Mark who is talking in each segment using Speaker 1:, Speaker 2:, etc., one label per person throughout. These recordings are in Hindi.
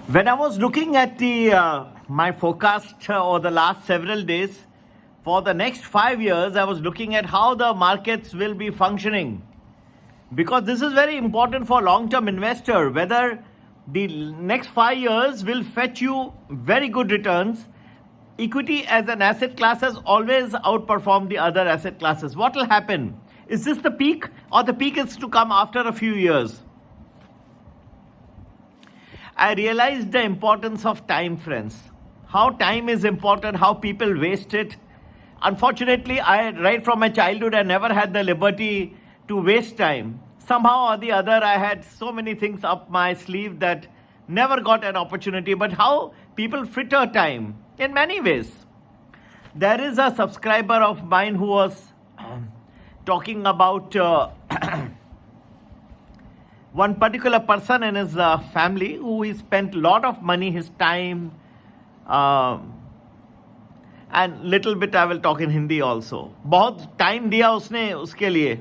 Speaker 1: When I was looking at my forecast over the last several days for the next 5 years, I was looking at how the markets will be functioning, because this is very important for long-term investor, whether the next 5 years will fetch you very good returns. Equity as an asset class has always outperformed the other asset classes. What will happen? Is this the peak, or the peak is to come after a few years? I realized the importance of time, friends. How time is important, how people waste it. Unfortunately, right from my childhood, I never had the liberty to waste time. Somehow or the other, I had so many things up my sleeve that never got an opportunity. But how people fritter time in many ways. There is a subscriber of mine who was talking about one particular person in his family who he spent a lot of money, his time, and little bit I will talk in Hindi also. बहुत टाइम दिया उसने उसके लिए,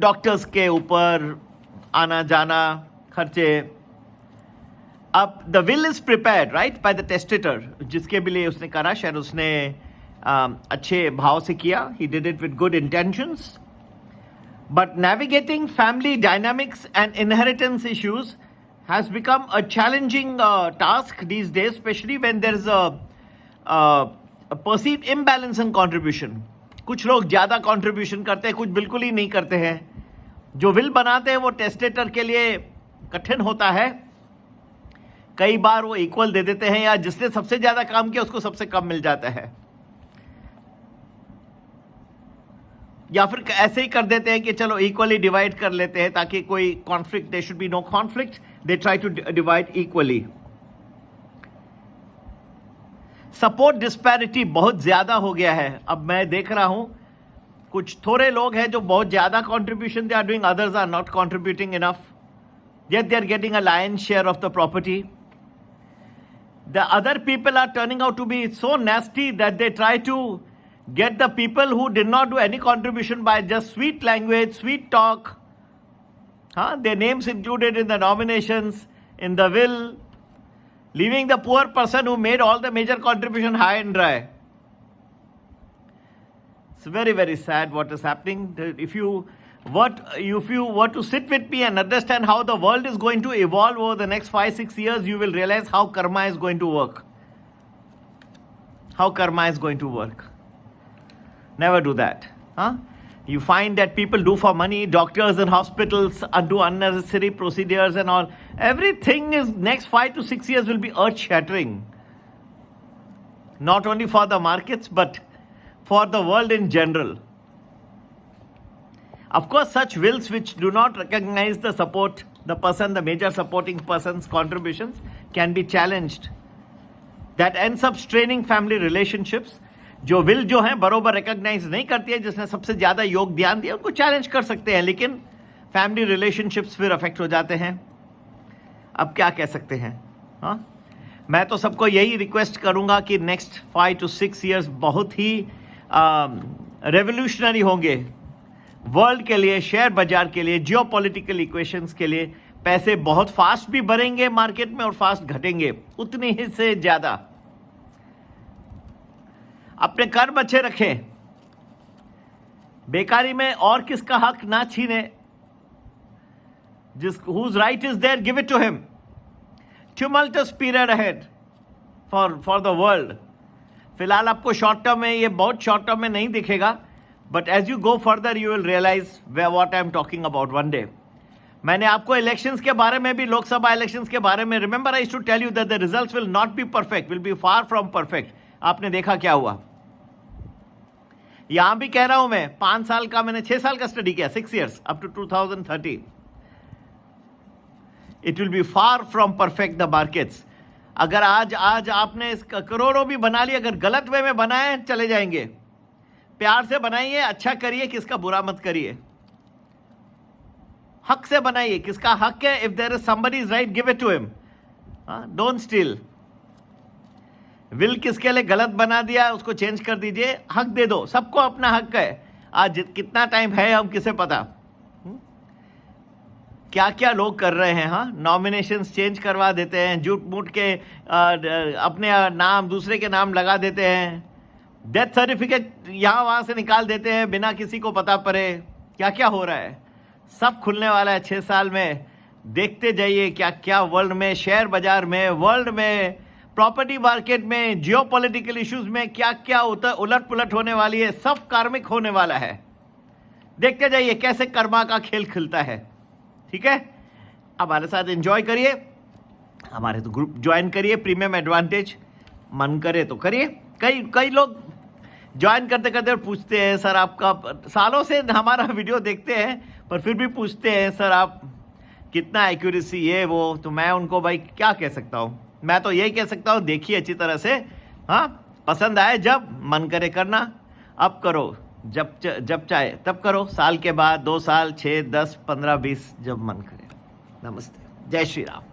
Speaker 1: डॉक्टर्स के ऊपर आना जाना खर्चे. अब the will is prepared right by the testator, जिसके भी लिए उसने करा, शायद उसने अच्छे भाव से किया. He did it with good intentions. But navigating family dynamics and inheritance issues has become a challenging task these days, especially when there is a perceived imbalance in contribution. कुछ लोग ज़्यादा contribution करते हैं, कुछ बिल्कुल ही नहीं करते हैं. जो will बनाते हैं वो टेस्टेटर के लिए कठिन होता है. कई बार वो इक्वल दे देते हैं, या जिसने सबसे ज़्यादा काम किया उसको सबसे कम मिल जाता है, या फिर ऐसे ही कर देते हैं कि चलो इक्वली डिवाइड कर लेते हैं ताकि कोई conflict, there should be no conflict, they try to divide equally. Support disparity बहुत ज्यादा हो गया है. अब मैं देख रहा हूं कुछ थोड़े लोग हैं जो बहुत ज्यादा contribution they are doing, others are not contributing enough, yet they are getting a lion share of the property. The other people are turning out to be so nasty that they try to get the people who did not do any contribution by just sweet language, sweet talk, their names included in the nominations, in the will, leaving the poor person who made all the major contribution high and dry. It's very, very sad what is happening. If you were to sit with me and understand how the world is going to evolve over the next 5-6 years, you will realize how karma is going to work. How karma is going to work. Never do that. You find that people do for money, doctors and hospitals do unnecessary procedures and all. Everything is next 5 to 6 years will be earth-shattering. Not only for the markets, but for the world in general. Of course, such wills which do not recognize the support, the major supporting person's contributions can be challenged. That ends up straining family relationships. जो विल जो है बरोबर रिकॉग्नाइज नहीं करती है, जिसने सबसे ज्यादा योगदान दिया, उनको चैलेंज कर सकते हैं, लेकिन फैमिली रिलेशनशिप्स फिर अफेक्ट हो जाते हैं. अब क्या कह सकते हैं. मैं तो सबको यही रिक्वेस्ट करूंगा कि नेक्स्ट 5 to 6 years बहुत ही रेवोल्यूशनरी होंगे वर्ल्ड के लिए, शेयर बाजार के लिए, जियो पॉलिटिकल इक्वेशंस के लिए. पैसे बहुत फास्ट भी बढ़ेंगे मार्केट में और फास्ट घटेंगे, उतनी ही से ज्यादा. अपने कर्म अच्छे रखें, बेकारी में और किसका हक ना छीने. whose right is there, give it to him. Tumultuous period ahead for the world. फिलहाल आपको शॉर्ट टर्म में ये बहुत शॉर्ट टर्म में नहीं दिखेगा, but as you go further you will realise what I am talking about one day. मैंने आपको इलेक्शंस के बारे में भी, लोकसभा इलेक्शंस के बारे में, remember I to tell you that the results will not be perfect, will be far from perfect. आपने देखा क्या हुआ. यहां भी कह रहा हूं मैं, 5 साल का, मैंने 6 साल का स्टडी किया, 6 years up to 2030. It will be far from perfect the markets. अगर आज आपने करोड़ों भी बना लिया, अगर गलत वे में बनाए चले जाएंगे. प्यार से बनाइए, अच्छा करिए, किसका बुरा मत करिए. हक से बनाइए, किसका हक है, if there is somebody is right, give it to him, don't steal. Will किसके लिए गलत बना दिया, उसको चेंज कर दीजिए, हक दे दो, सबको अपना हक है. आज कितना टाइम है हम किसे पता. क्या क्या लोग कर रहे हैं। हाँ, नॉमिनेशंस चेंज करवा देते हैं, झूठ मूठ के अपने नाम दूसरे के नाम लगा देते हैं, डेथ सर्टिफिकेट यहाँ वहाँ से निकाल देते हैं बिना किसी को पता पड़े। क्या क्या हो रहा है, सब खुलने वाला है 6 साल में। देखते जाइए क्या क्या वर्ल्ड में, शेयर बाजार में, वर्ल्ड में, प्रॉपर्टी मार्केट में, जियोपॉलिटिकल इश्यूज में क्या क्या उलट पुलट होने वाली है। सब कार्मिक होने वाला है। देखते जाइए कैसे कर्मा का खेल खिलता है। ठीक है, हमारे साथ एंजॉय करिए, हमारे तो ग्रुप ज्वाइन करिए, प्रीमियम एडवांटेज, मन करे तो करिए। कई लोग ज्वाइन करते करते पूछते हैं सर आपका, सालों से हमारा वीडियो देखते हैं पर फिर भी पूछते हैं सर आप कितना एक्यूरेसी ये वो। तो मैं उनको भाई क्या कह सकता हूँ, मैं तो यही कह सकता हूँ देखिए अच्छी तरह से। हाँ, पसंद आए जब मन करे करना, अब करो, जब चाहे तब करो, साल के बाद, 2 साल, 6, 10, 15, 20, जब मन करे। नमस्ते, जय श्री राम।